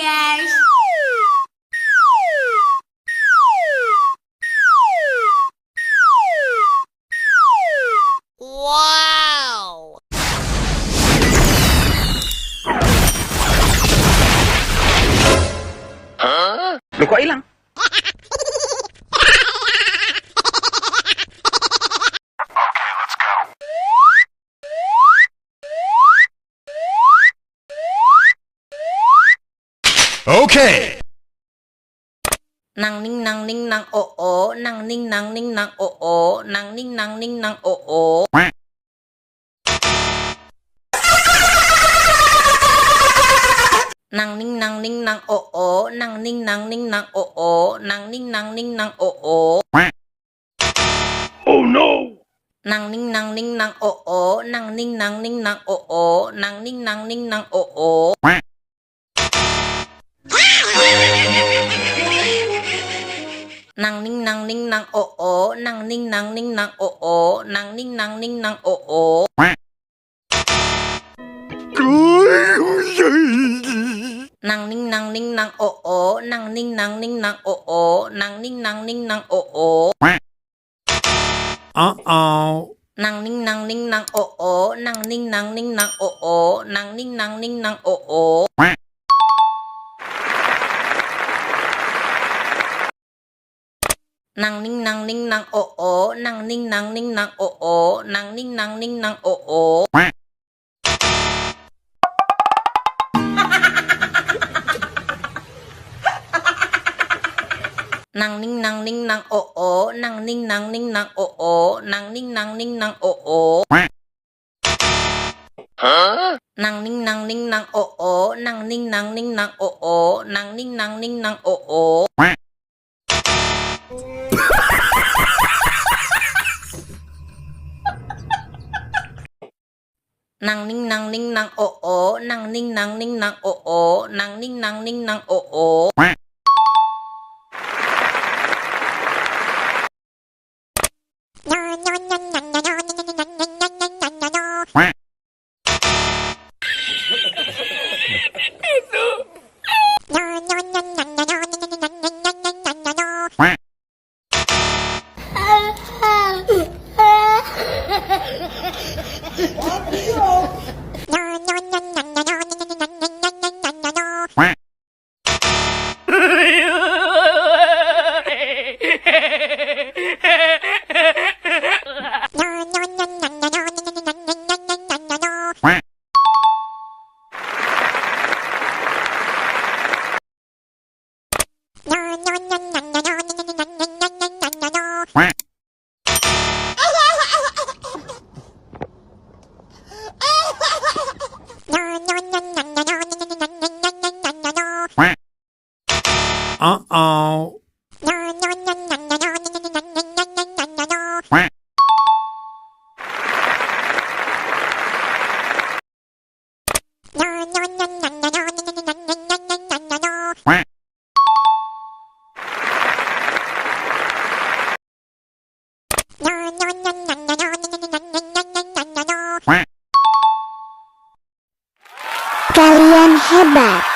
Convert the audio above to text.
guys! Wow! Luko ilang. Okay. Nang ning nang ning nang oo, nang ning nang ning nang oo, nang ning nang ning nang oo. Nang ning nang ning nang oo, nang ning nang ning nang oo, nang ning nang ning nang oo. Oh no. Nang ning nang ning nang oo, nang ning nang ning nang oo, nang ning nang ning nang oo. Nang ning nang ning nang oo, nang ning nang ning nang oo, nang ning nang ning nang oo. Nang ning nang ning nang oo, nang ning nang ning nang oo, nang ning nang ning nang oo. Uh-oh. Nang ning nang ning nang oo, nang ning nang ning nang oo, nang ning nang ning nang oo. Nang ning nang ning nang oo, nang ning nang ning nang oo, nang ning nang ning nang oo. Nang ning nang ning nang oo, nang ning nang ning nang oo, nang ning nang ning nang oo. Nang ning nang ning nang oo, nang ning nang ning nang oo, nang ning nang ning nang oo. Nang ning nang ning nang oo, nang ning nang ning nang oo, nang ning nang ning nang oo. Uh-oh. Kalian hebat.